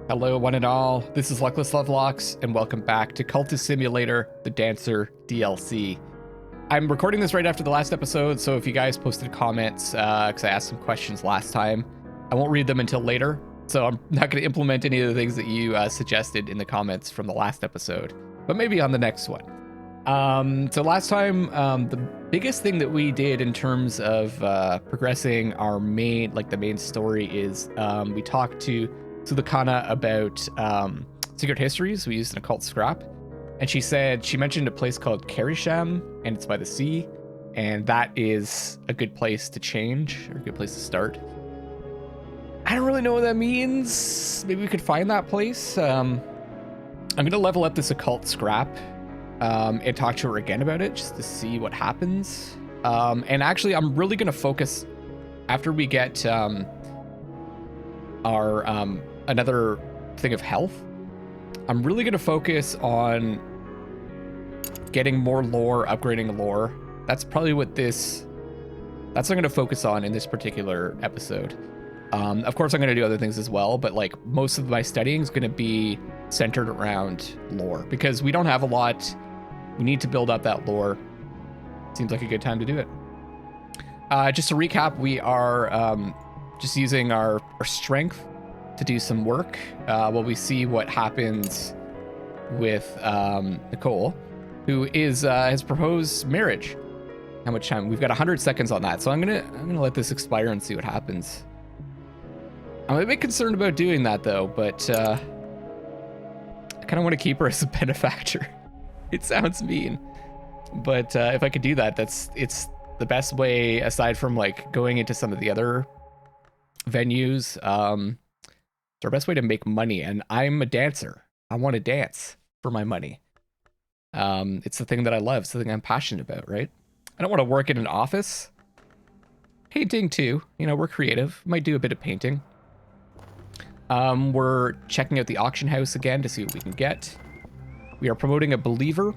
Hello, one and all. This is Luckless Lovelocks, and welcome back to Cultist Simulator, the Dancer DLC. I'm recording this right after the last episode, so if you guys posted comments, because I asked some questions last time, I won't read them until later. So I'm not going to implement any of the things that you suggested in the comments from the last episode, but maybe on the next one. So last time, the biggest thing that we did in terms of progressing our main, the main story is we talked to Sulakana about secret histories. We used an occult scrap, and she mentioned a place called Karisham, and it's by the sea, and that is a good place to change, or a good place to start. I don't really know what that means. Maybe we could find that place. I'm gonna level up this occult scrap and talk to her again about it, just to see what happens. And actually, I'm really gonna focus after we get our another thing of health. I'm really going to focus on getting more lore, upgrading lore. That's probably that's what I'm going to focus on in this particular episode. Of course, I'm going to do other things as well, but most of my studying is going to be centered around lore because we don't have a lot. We need to build up that lore. Seems like a good time to do it. Just to recap, we are just using our strength to do some work while we see what happens with Nicole, who has proposed marriage. How much time? We've got 100 seconds on that, so I'm gonna let this expire and see what happens. I'm a bit concerned about doing that though, but I kind of want to keep her as a benefactor. It sounds mean, but if I could do that, it's the best way aside from going into some of the other venues. It's our best way to make money, and I'm a dancer. I want to dance for my money. It's the thing that I love. It's the thing I'm passionate about, right? I don't want to work in an office. Painting too. We're creative. Might do a bit of painting. We're checking out the auction house again to see what we can get. We are promoting a believer.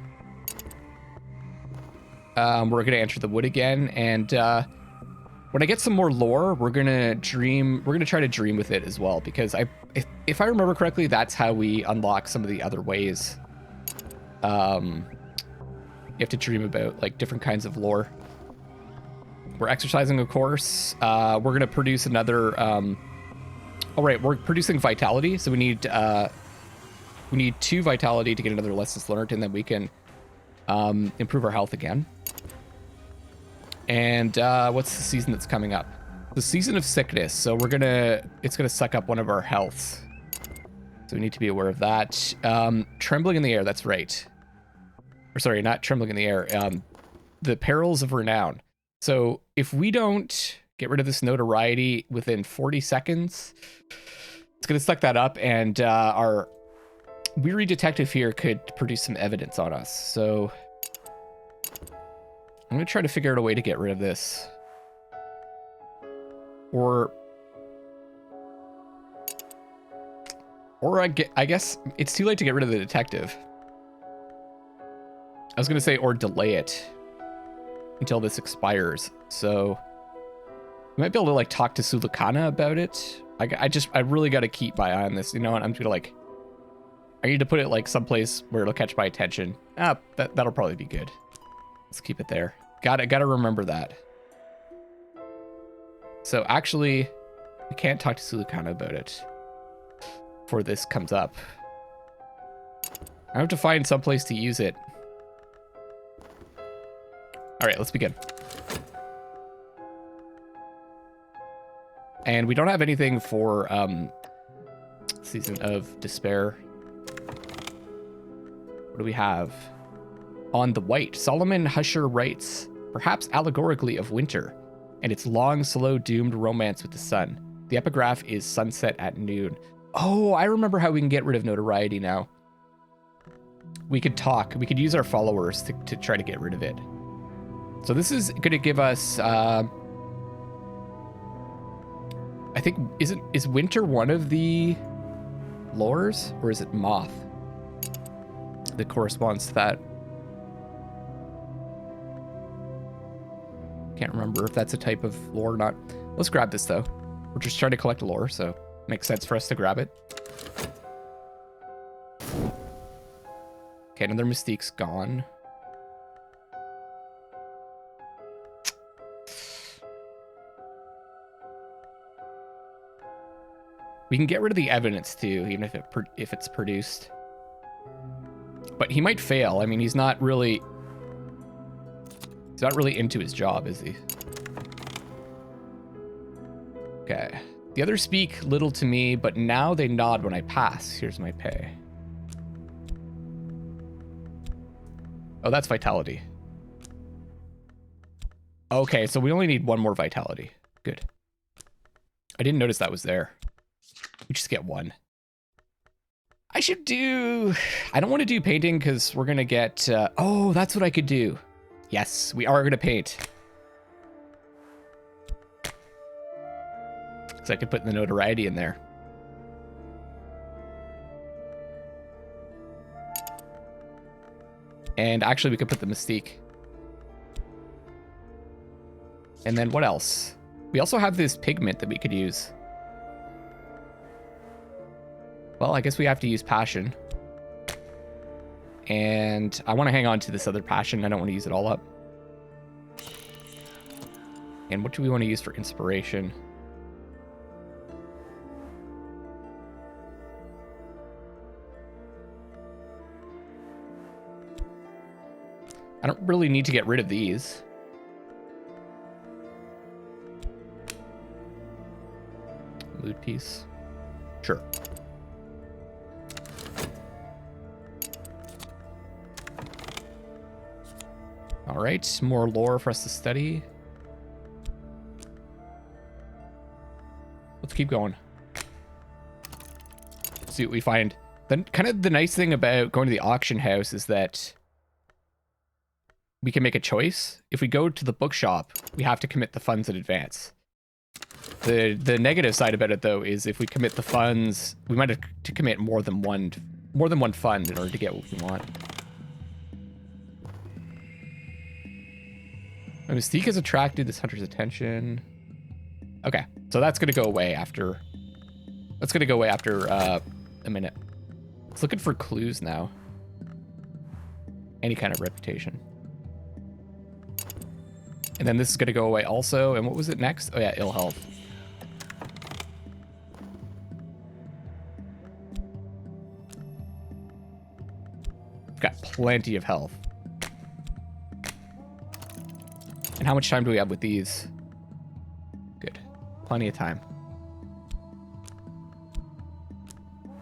We're going to enter the wood again, and when I get some more lore, we're gonna try to dream with it as well, because if I remember correctly, that's how we unlock some of the other ways. You have to dream about different kinds of lore. We're exercising, of course. We're gonna produce another. Oh right, we're producing vitality, so we need 2 vitality to get another lessons learned, and then we can improve our health again. And what's the season that's coming up? The season of sickness. So it's gonna suck up one of our healths. So we need to be aware of that. Trembling in the air, that's right. Or sorry, not trembling in the air. The perils of renown. So if we don't get rid of this notoriety within 40 seconds, it's gonna suck that up, and our weary detective here could produce some evidence on us. So I'm going to try to figure out a way to get rid of this. Or I guess it's too late to get rid of the detective. I was going to say, or delay it until this expires. So we might be able to talk to Sulakana about it. I really got to keep my eye on this. You know what? I'm just going to I need to put it someplace where it'll catch my attention. That'll probably be good. Let's keep it there. Gotta remember that. So actually, we can't talk to Sulakana about it before this comes up. I have to find some place to use it. All right, let's begin. And we don't have anything for Season of Despair. What do we have? On the white, Solomon Husher writes, perhaps allegorically of winter, and its long, slow, doomed romance with the sun. The epigraph is sunset at noon. Oh, I remember how we can get rid of notoriety now. We could talk. We could use our followers to try to get rid of it. So this is going to give us, I think, is winter one of the lores, or is it moth that corresponds to that? Can't remember if that's a type of lore or not. Let's grab this though. We're just trying to collect lore, so it makes sense for us to grab it. Okay, another mystique's gone. We can get rid of the evidence too, even if it's produced. But he might fail. I mean, he's not really into his job, is he? Okay. The others speak little to me, but now they nod when I pass. Here's my pay. Oh, that's vitality. Okay, so we only need one more vitality. Good. I didn't notice that was there. We just get one. I don't want to do painting because we're going to get... oh, that's what I could do. Yes, we are going to paint. So I could put the notoriety in there. And actually, we could put the mystique. And then what else? We also have this pigment that we could use. Well, I guess we have to use passion. And I want to hang on to this other passion. I don't want to use it all up. And what do we want to use for inspiration? I don't really need to get rid of these. Mood piece. Sure. All right, more lore for us to study. Let's keep going. See what we find. Then kind of the nice thing about going to the auction house is that we can make a choice. If we go to the bookshop, we have to commit the funds in advance. The negative side about it though is if we commit the funds, we might have to commit more than one fund in order to get what we want. A mystique has attracted this hunter's attention. Okay, so that's gonna go away after. That's gonna go away after a minute. It's looking for clues now. Any kind of reputation. And then this is gonna go away also. And what was it next? Oh yeah, ill health. We've got plenty of health. And how much time do we have with these? Good. Plenty of time.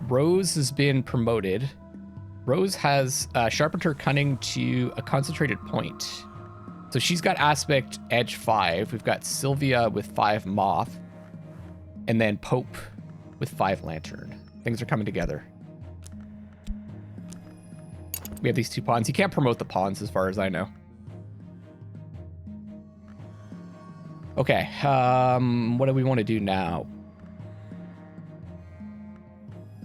Rose has been promoted. Rose has sharpened her cunning to a concentrated point. So she's got aspect edge 5. We've got Sylvia with 5 moth. And then Pope with 5 lantern. Things are coming together. We have these 2 pawns. You can't promote the pawns as far as I know. Okay, what do we want to do now?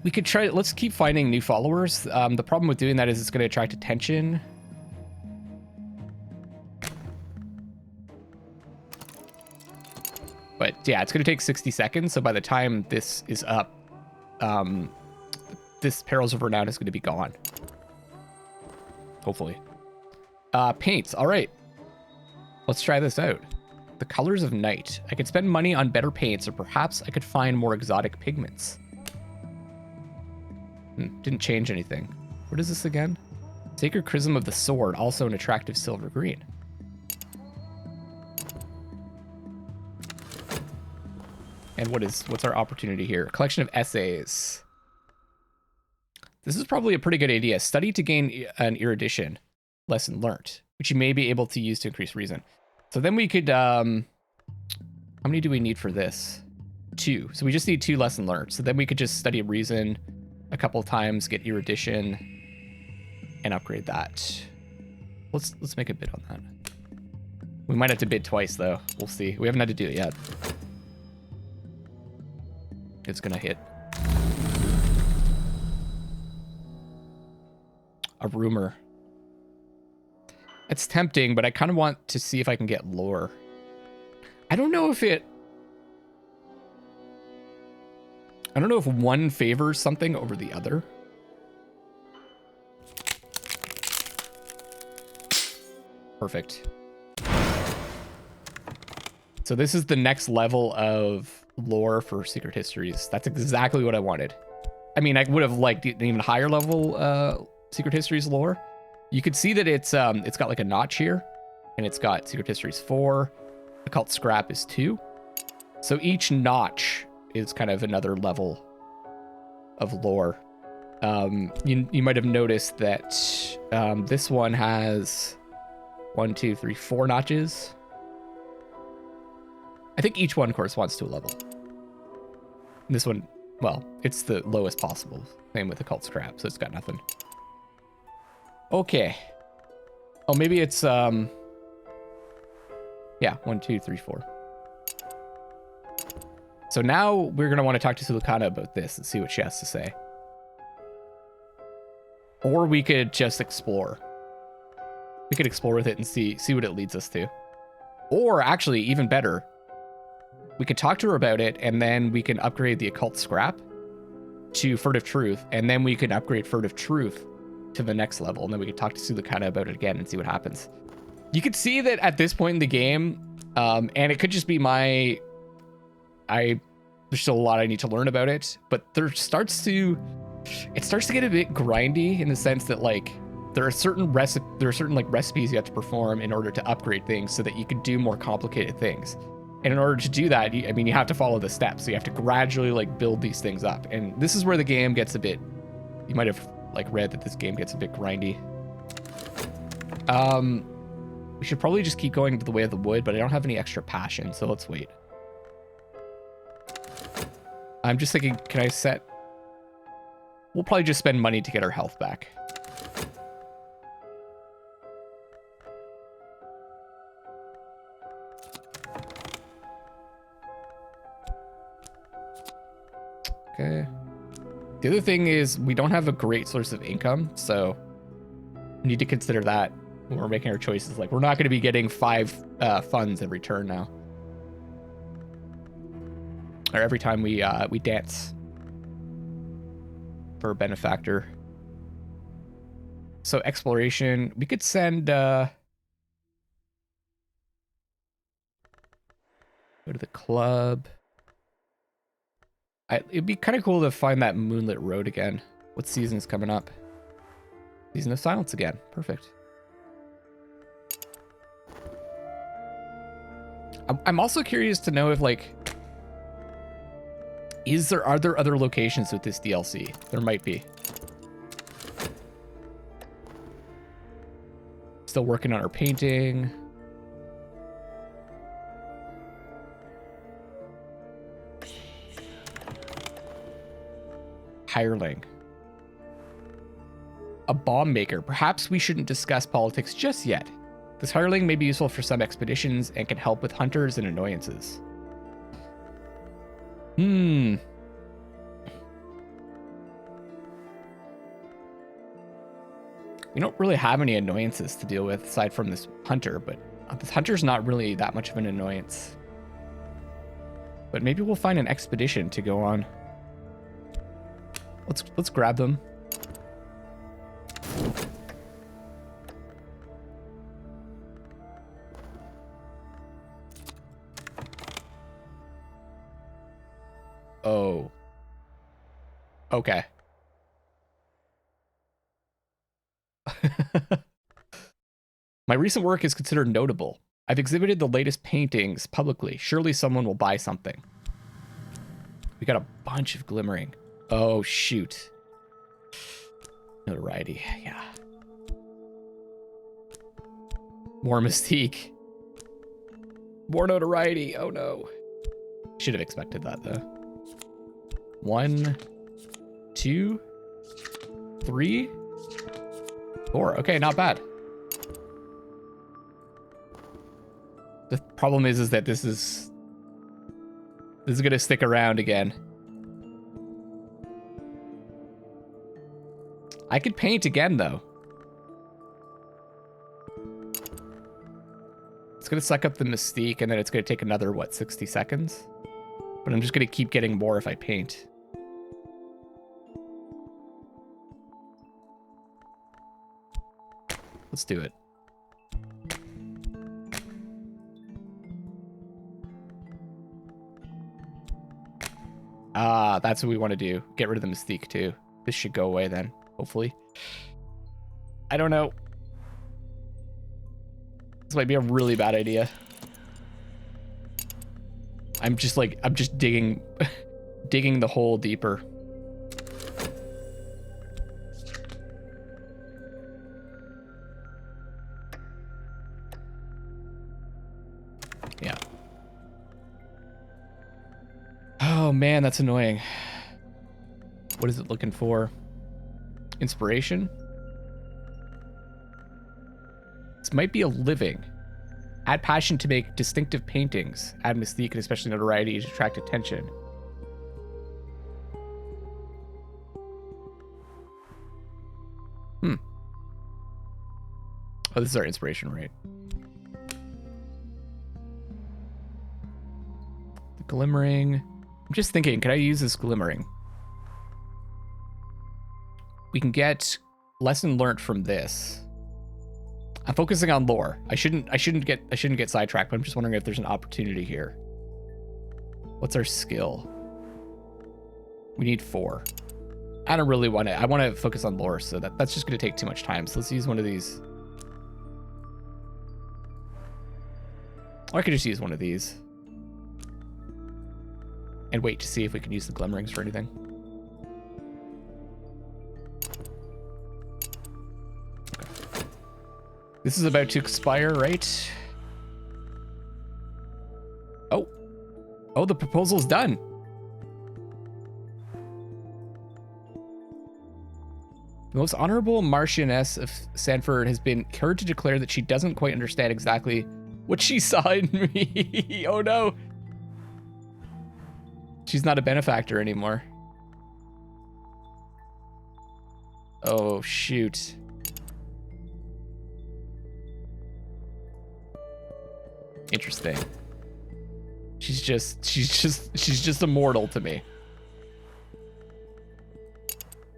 We could try, let's keep finding new followers. The problem with doing that is it's going to attract attention. But yeah, it's going to take 60 seconds. So by the time this is up, this Perils of Renown is going to be gone. Hopefully. Paints, all right. Let's try this out. The colors of night. I could spend money on better paints, or perhaps I could find more exotic pigments. Didn't change anything. What is this again? Sacred Chrism of the Sword, also an attractive silver green. And what's our opportunity here? A collection of essays. This is probably a pretty good idea. Study to gain an erudition. Lesson learned, which you may be able to use to increase reason. So then we could, how many do we need for this? 2. So we just need 2 lesson learned. So then we could just study reason a couple of times, get erudition, and upgrade that. Let's make a bid on that. We might have to bid twice though. We'll see. We haven't had to do it yet. It's gonna hit. A rumor. It's tempting, but I kind of want to see if I can get lore. I don't know if one favors something over the other. Perfect. So this is the next level of lore for Secret Histories. That's exactly what I wanted. I mean, I would have liked an even higher level Secret Histories lore. You could see that it's got like a notch here, and it's got Secret Histories 4. Occult Scrap is 2. So each notch is kind of another level of lore. You might have noticed that this one has 1, 2, 3, 4 notches. I think each one corresponds to a level. And this one, well, it's the lowest possible. Same with Occult Scrap, so it's got nothing. Okay. Oh, maybe it's, yeah, 1, 2, 3, 4. So now we're going to want to talk to Sulukana about this and see what she has to say. Or we could just explore. We could explore with it and see what it leads us to. Or actually, even better, we could talk to her about it, and then we can upgrade the Occult Scrap to Furtive Truth, and then we can upgrade Furtive Truth to the next level, and then we can talk to Sulukana about it again and see what happens. You could see that at this point in the game, and it could just be there's still a lot I need to learn about it, but it starts to get a bit grindy in the sense that like there are certain recipes you have to perform in order to upgrade things so that you can do more complicated things. And in order to do that, you have to follow the steps. So you have to gradually like build these things up. And this is where the game gets a bit, you might have like read that this game gets a bit grindy. We should probably just keep going to the way of the wood, but I don't have any extra passion, so let's wait. I'm just thinking, can I set? We'll probably just spend money to get our health back. Okay. The other thing is we don't have a great source of income, so we need to consider that when we're making our choices. Like, we're not going to be getting 5 funds in return now. Or every time we dance for a benefactor. So exploration, we could send go to the club. It'd be kind of cool to find that moonlit road again. What season's coming up? Season of Silence again. Perfect. I'm also curious to know if like are there other locations with this DLC? There might be. Still working on our painting. Hireling. A bomb maker. Perhaps we shouldn't discuss politics just yet. This hireling may be useful for some expeditions and can help with hunters and annoyances. We don't really have any annoyances to deal with aside from this hunter, but this hunter's not really that much of an annoyance. But maybe we'll find an expedition to go on. Let's grab them. Oh. Okay. My recent work is considered notable. I've exhibited the latest paintings publicly. Surely someone will buy something. We got a bunch of glimmering. Oh, shoot. Notoriety, yeah. More mystique. More notoriety, oh no. Should have expected that, though. 1, 2, 3, 4. Okay, not bad. The problem is that this is gonna stick around again. I could paint again, though. It's gonna suck up the mystique, and then it's gonna take another, what, 60 seconds? But I'm just gonna keep getting more if I paint. Let's do it. That's what we want to do. Get rid of the mystique too. This should go away then, hopefully. I don't know. This might be a really bad idea. I'm just digging digging the hole deeper. Yeah. Oh man, that's annoying. What is it looking for? Inspiration? This might be a living. Add passion to make distinctive paintings. Add mystique and especially notoriety to attract attention. Oh, this is our inspiration rate. The glimmering. I'm just thinking, can I use this glimmering? We can get lesson learned from this. I'm focusing on lore. I shouldn't get sidetracked, but I'm just wondering if there's an opportunity here. What's our skill? We need 4. I don't really want it. I want to focus on lore, so that's just going to take too much time. So let's use one of these. Or I could just use one of these. And wait to see if we can use the glimmerings for anything. Okay. This is about to expire, right? Oh. Oh, the proposal's done. The most honorable Marchioness of Sanford has been heard to declare that she doesn't quite understand exactly what she saw in me. Oh no. She's not a benefactor anymore. Oh shoot. Interesting. She's just immortal to me.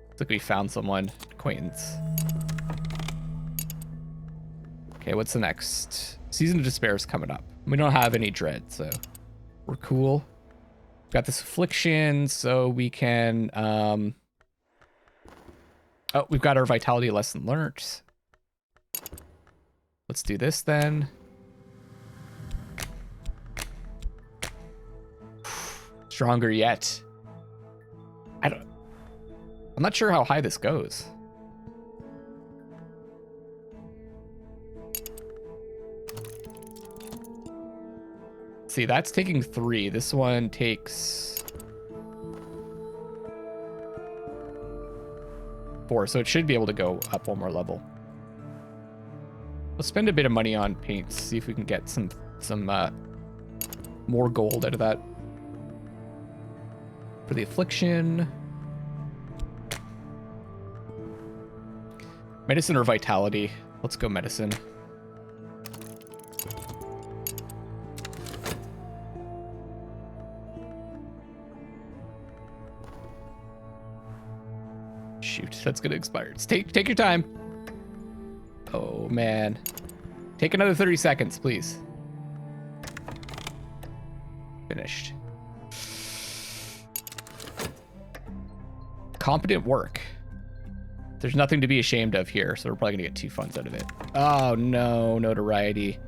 Looks like we found someone. Acquaintance. Okay, what's the next? Season of Despair is coming up. We don't have any dread, so we're cool. Got this affliction, so we can oh, we've got our vitality lesson learned. Let's do this then. Stronger yet. I'm not sure how high this goes. See, that's taking 3. This one takes 4, so it should be able to go up 1 more level. Let's spend a bit of money on paints, see if we can get some more gold out of that. For the affliction. Medicine or vitality? Let's go medicine. Shoot, that's gonna expire. Take your time. Oh man. Take another 30 seconds, please. Finished. Competent work. There's nothing to be ashamed of here, so we're probably gonna get 2 funds out of it. Oh no, notoriety.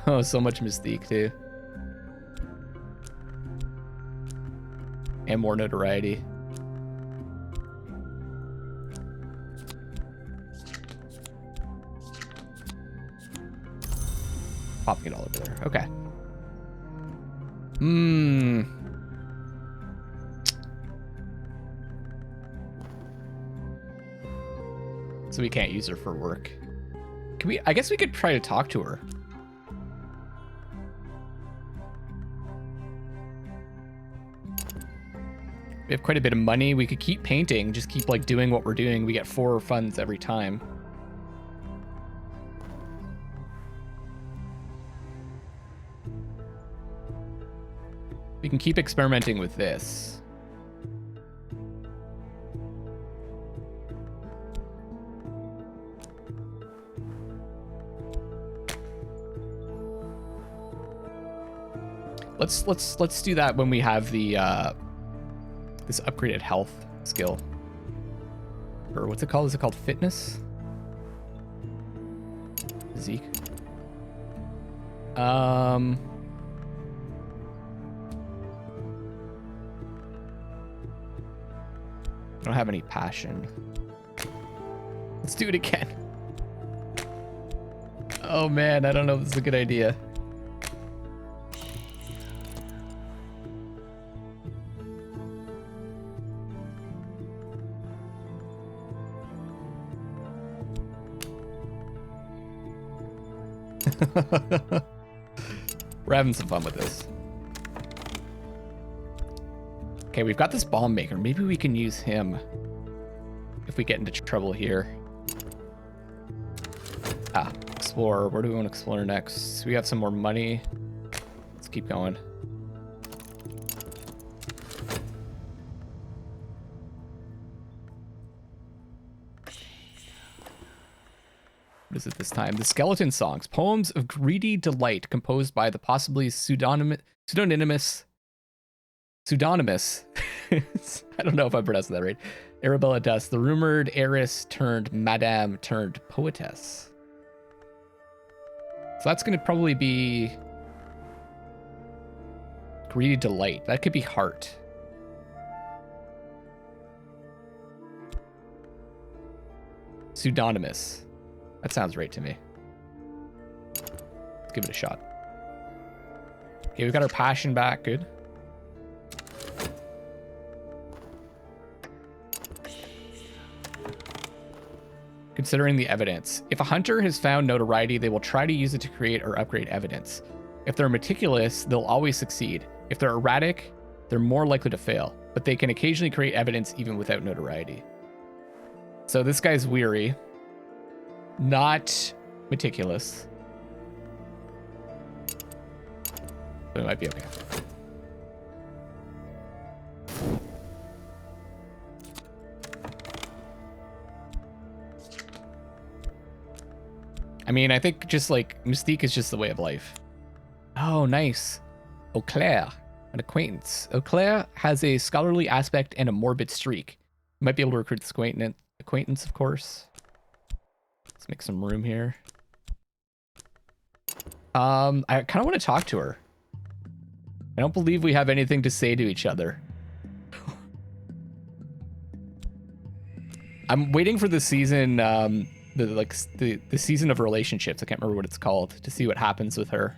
Oh, so much mystique too. And more notoriety. Popping it all over there. Okay. So we can't use her for work. Can we? I guess we could try to talk to her. We have quite a bit of money. We could keep painting, just keep like doing what we're doing. We get 4 funds every time. We can keep experimenting with this. Let's do that when we have the this upgraded health skill. Or what's it called? Is it called fitness? Physique. I don't have any passion. Let's do it again. Oh man, I don't know if this is a good idea. We're having some fun with this. Okay, we've got this bomb maker. Maybe we can use him if we get into trouble here. Ah, explore. Where do we want to explore next? We have some more money. Let's keep going. What is it this time? The Skeleton Songs, poems of greedy delight composed by the possibly pseudonymous I don't know if I'm pronouncing that right. Arabella Dust, the rumored heiress turned madame turned poetess. So that's going to probably be greedy delight. That could be heart. Pseudonymous. That sounds right to me. Let's give it a shot. Okay, we've got our passion back. Good. Considering the evidence. If a hunter has found notoriety, they will try to use it to create or upgrade evidence. If they're meticulous, they'll always succeed. If they're erratic, they're more likely to fail, but they can occasionally create evidence even without notoriety. So this guy's weary. Not meticulous. But it might be okay. I mean, I think just like mystique is just the way of life. Oh, nice. Eau Claire, an acquaintance. Eau Claire has a scholarly aspect and a morbid streak. You might be able to recruit this acquaintance, of course. Let's make some room here. I kind of want to talk to her. I don't believe we have anything to say to each other. I'm waiting for the season, the season of relationships. I can't remember what it's called, to see what happens with her.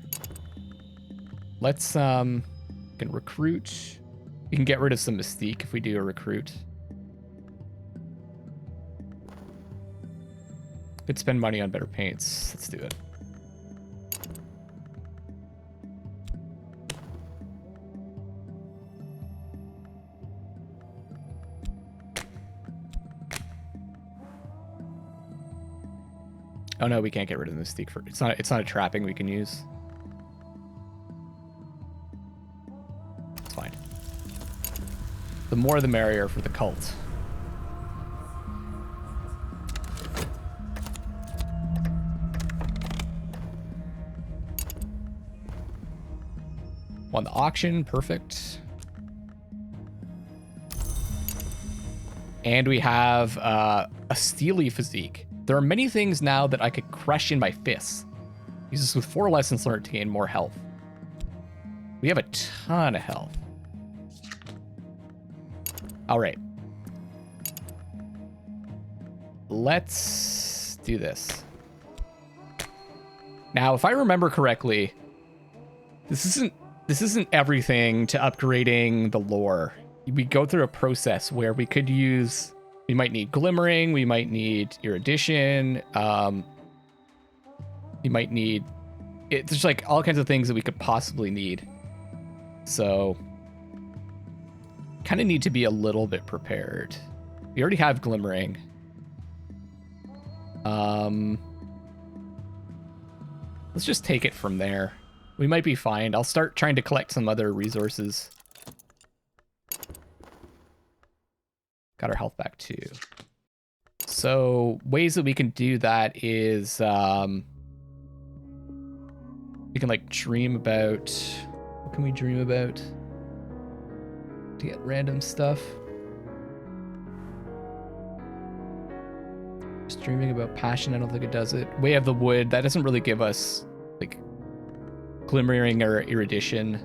Let's can recruit. We can get rid of some mystique if we do a recruit. Could spend money on better paints. Let's do it. Oh no, we can't get rid of the mystique for it's not a trapping we can use. It's fine. The more the merrier for the cult. Won the auction, perfect. And we have a steely physique. There are many things now that I could crush in my fists. Use this with 4 lessons learned to gain more health. We have a ton of health. All right. Let's do this. Now, if I remember correctly, this isn't everything to upgrading the lore. We go through a process where we could use... We might need glimmering. We might need erudition. You might need... There's like all kinds of things that we could possibly need. So... kind of need to be a little bit prepared. We already have glimmering. Let's just take it from there. We might be fine. I'll start trying to collect some other resources. Got our health back too. So ways that we can do that is we can like dream about what can we dream about to get random stuff? Just dreaming about passion, I don't think it does it. Way of the Wood, that doesn't really give us like glimmering or erudition.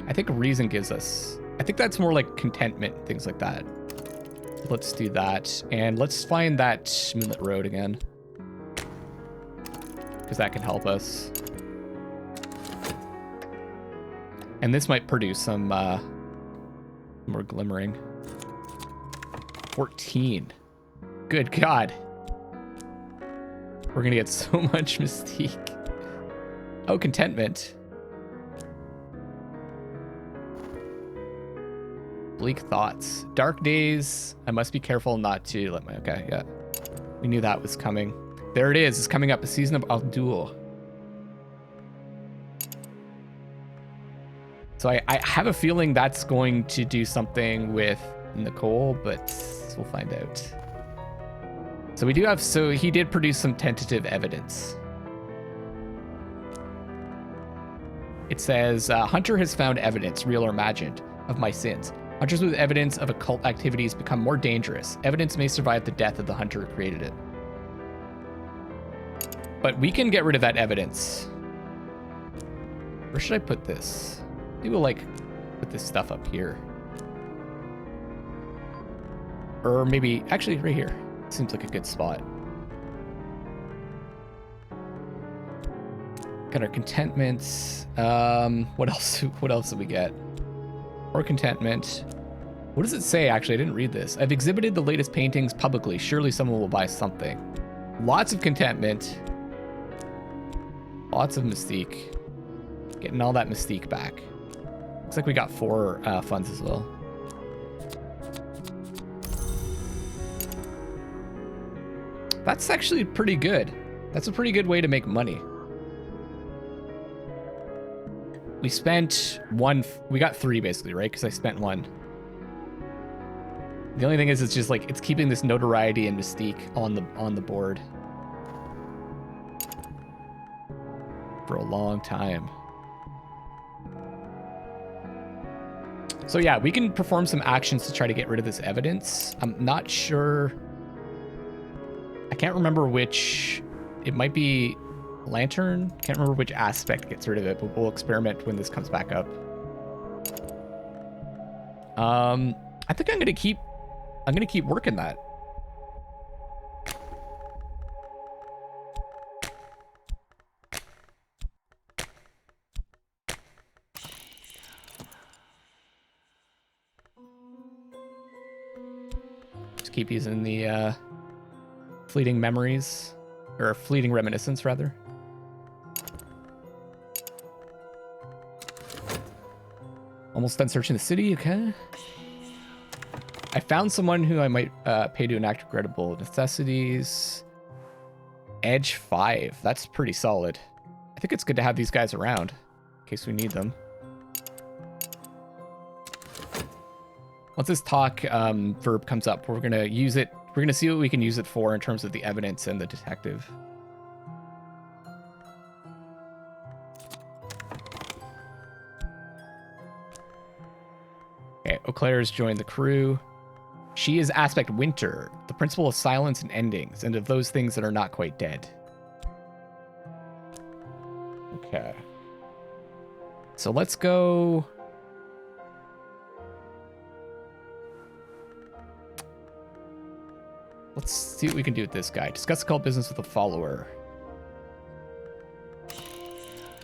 I think reason gives us, I think that's more like contentment, things like that. Let's do that. And let's find that Moonlit Road again, because that can help us. And this might produce some more glimmering. 14. Good God. We're gonna get so much mystique. Oh, contentment. Bleak thoughts. Dark days. I must be careful not to let my... Okay, yeah. We knew that was coming. There it is. It's coming up. A season of Al-Dul. So I have a feeling that's going to do something with Nicole, but we'll find out. So we do have... So he did produce some tentative evidence. It says, Hunter has found evidence, real or imagined, of my sins. Hunters with evidence of occult activities become more dangerous. Evidence may survive the death of the hunter who created it. But we can get rid of that evidence. Where should I put this? Maybe we'll like put this stuff up here. Or maybe, actually right here. Seems like a good spot. Got our contentments. What else do we get? Or contentment. What does it say? Actually, I didn't read this. I've exhibited the latest paintings publicly. Surely someone will buy something. Lots of contentment. Lots of mystique. Getting all that mystique back. Looks like we got 4 funds as well. That's actually pretty good. That's a pretty good way to make money. We spent 1, we got 3 basically, right? Because I spent 1. The only thing is, it's just like, it's keeping this notoriety and mystique on the board for a long time. So yeah, we can perform some actions to try to get rid of this evidence. I'm not sure. I can't remember which, it might be Lantern. Can't remember which aspect gets rid of it, but we'll experiment when this comes back up. I think I'm gonna keep working that. Just keep using the fleeting memories, or fleeting reminiscence rather. Almost done searching the city, okay. I found someone who I might pay to enact regrettable necessities. Edge 5, that's pretty solid. I think it's good to have these guys around in case we need them. Once this talk verb comes up, we're gonna use it. We're gonna see what we can use it for in terms of the evidence and the detective. Okay, Eau Claire's joined the crew. She is Aspect Winter, the principle of silence and endings, and of those things that are not quite dead. Okay. So let's go... Let's see what we can do with this guy. Discuss occult business with a follower.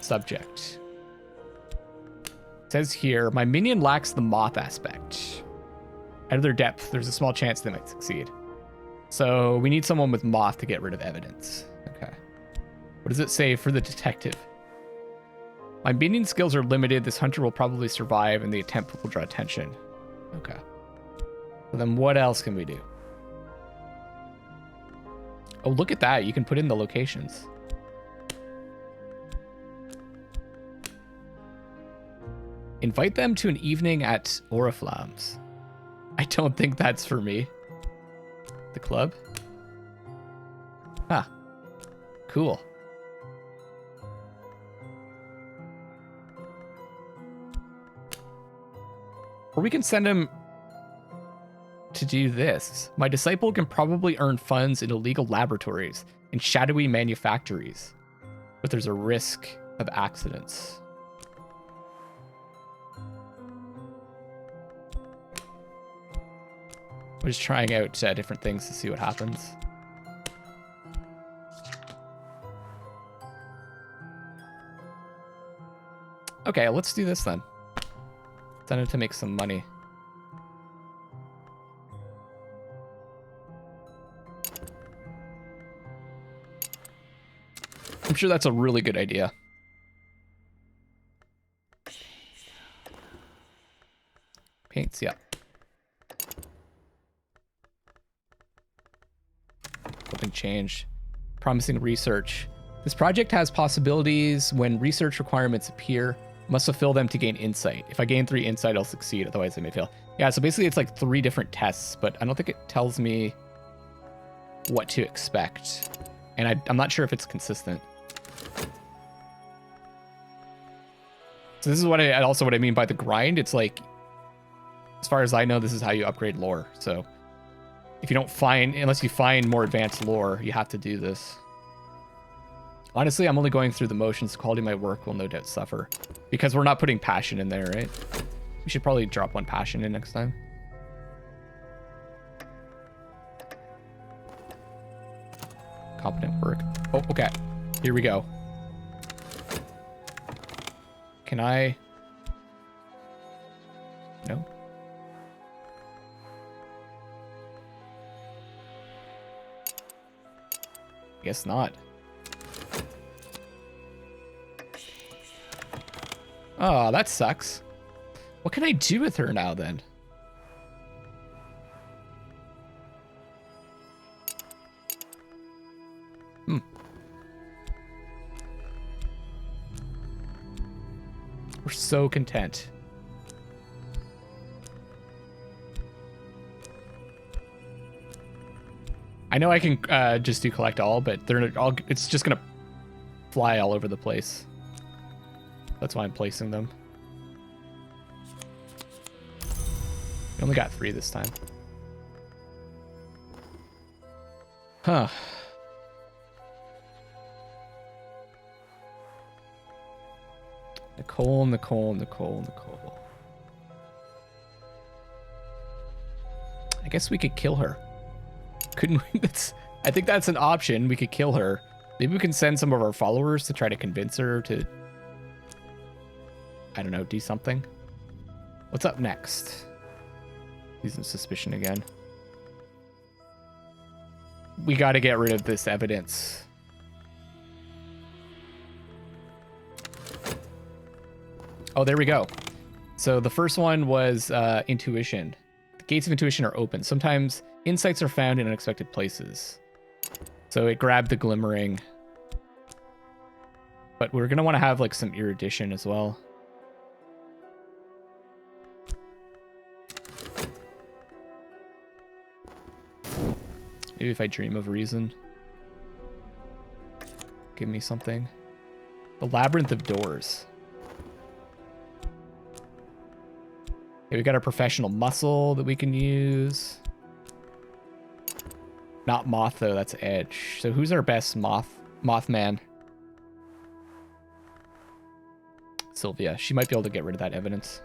Subject. It says here, my minion lacks the moth aspect. Out of their depth, there's a small chance they might succeed. So we need someone with moth to get rid of evidence. Okay. What does it say for the detective? My minion skills are limited. This hunter will probably survive and the attempt will draw attention. Okay. So then what else can we do? Oh, look at that. You can put in the locations. Invite them to an evening at Oriflamme's. I don't think that's for me. The club? Huh. Cool. Or we can send him to do this. My disciple can probably earn funds in illegal laboratories and shadowy manufactories, but there's a risk of accidents. We're just trying out different things to see what happens. Okay, let's do this then. Send him to make some money. I'm sure that's a really good idea. Paints, yeah. Something changed. Promising research. This project has possibilities when research requirements appear. Must fulfill them to gain insight. If I gain 3 insight, I'll succeed. Otherwise, I may fail. Yeah, so basically it's like 3 different tests, but I don't think it tells me what to expect. And I'm not sure if it's consistent. So this is what what I mean by the grind. It's like, as far as I know, this is how you upgrade lore. So if you don't find, unless you find more advanced lore, you have to do this. Honestly, I'm only going through the motions. The quality of my work will no doubt suffer because we're not putting passion in there, right? We should probably drop 1 passion in next time. Competent work. Oh, okay. Here we go. Can I? No. Guess not. Oh, that sucks. What can I do with her now then? We're so content. I know I can just do collect all, but they're all, it's just gonna fly all over the place. That's why I'm placing them. We only got 3 this time. Huh. Nicole, Nicole, Nicole, Nicole. I guess we could kill her. Couldn't we? I think that's an option. We could kill her. Maybe we can send some of our followers to try to convince her to, I don't know, do something. What's up next? Using suspicion again. We got to get rid of this evidence. Oh, there we go. So the first one was intuition. The gates of intuition are open. Sometimes insights are found in unexpected places. So it grabbed the glimmering. But we're going to want to have like some erudition as well. Maybe if I dream of reason. Give me something. The labyrinth of doors. Okay, we got our professional muscle that we can use. Not moth though, that's edge. So who's our best mothman? Sylvia. She might be able to get rid of that evidence.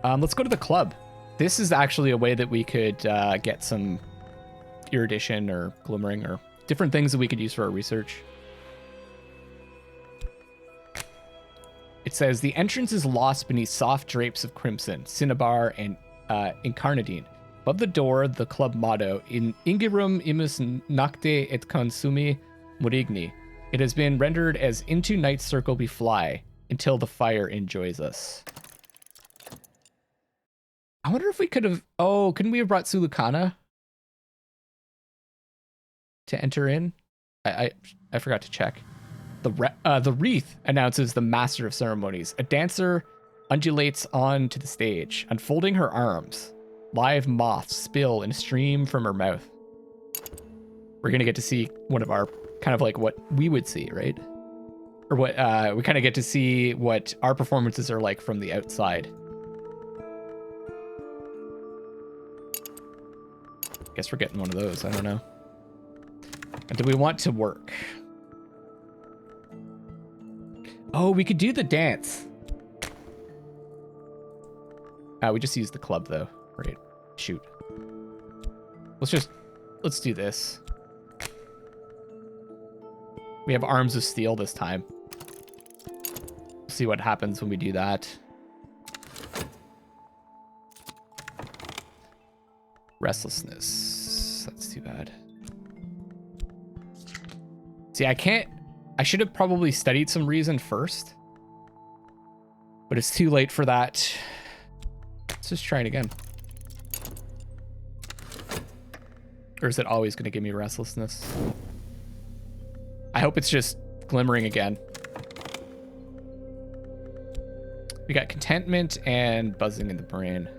Let's go to the club. This is actually a way that we could get some erudition or glimmering or different things that we could use for our research. It says, the entrance is lost beneath soft drapes of crimson, cinnabar, and incarnadine. Above the door, the club motto, in ingerum imus nocte et consumi morigni. It has been rendered as into night's circle we fly, until the fire enjoys us. I wonder if we could have... Oh, couldn't we have brought Sulukana to enter in? I forgot to check. The wreath announces the master of ceremonies. A dancer undulates on to the stage, unfolding her arms. Live moths spill and stream from her mouth. we're going to get to see one of our kind of like what we would see, right? Or what we kind of get to see what our performances are like from the outside. Guess we're getting one of those. I don't know. And do we want to work? Oh, we could do the dance. We just use the club though. Right. Shoot. Let's do this. We have arms of steel this time. See what happens when we do that. Restlessness. That's too bad. See, I should have probably studied some reason first. But it's too late for that. Let's just try it again. Or is it always going to give me restlessness? I hope it's just glimmering again. We got contentment and buzzing in the brain.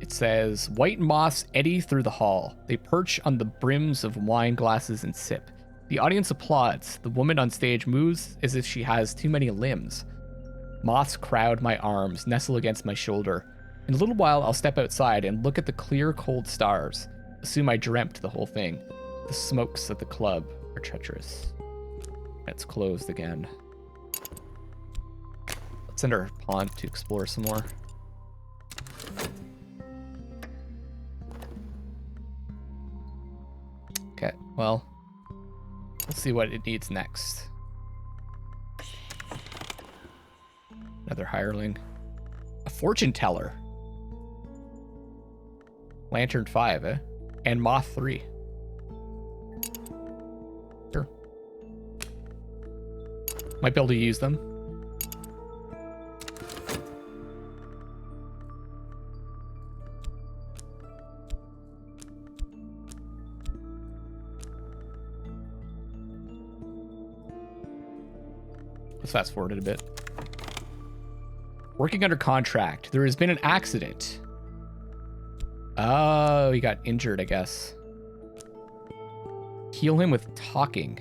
It says, white moths eddy through the hall. They perch on the brims of wine glasses and sip. The audience applauds. The woman on stage moves as if she has too many limbs. Moths crowd my arms, nestle against my shoulder. In a little while, I'll step outside and look at the clear, cold stars. Assume I dreamt the whole thing. The smokes of the club are treacherous. It's closed again. Let's send our pawn to explore some more. Okay, well, we'll see what it needs next. Another hireling. A fortune teller. Lantern 5, eh? And Moth 3. Sure. Might be able to use them. Let's fast forward it a bit. Working under contract. There has been an accident. Oh, he got injured, I guess. Heal him with talking.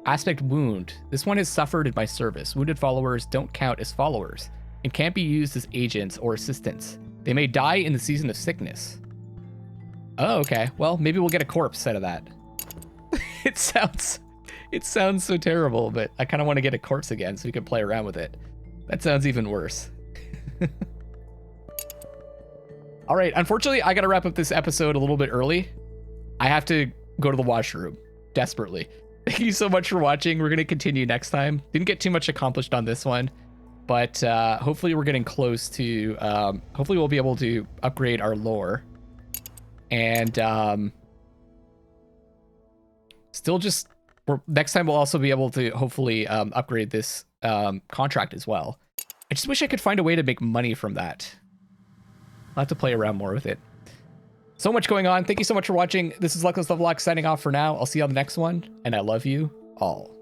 Aspect wound. This one has suffered in my service. Wounded followers don't count as followers and can't be used as agents or assistants. They may die in the season of sickness. Oh, okay. Well, maybe we'll get a corpse out of that. It sounds so terrible, but I kind of want to get a corpse again so we can play around with it. That sounds even worse. All right, unfortunately, I got to wrap up this episode a little bit early. I have to go to the washroom desperately. Thank you so much for watching. We're going to continue next time. Didn't get too much accomplished on this one, but hopefully we're getting close to, hopefully we'll be able to upgrade our lore. And still just, next time we'll also be able to hopefully upgrade this contract as well. I just wish I could find a way to make money from that. I'll have to play around more with it. So much going on. Thank you so much for watching. This is Luckless Lovelocks signing off for now. I'll see you on the next one, and I love you all.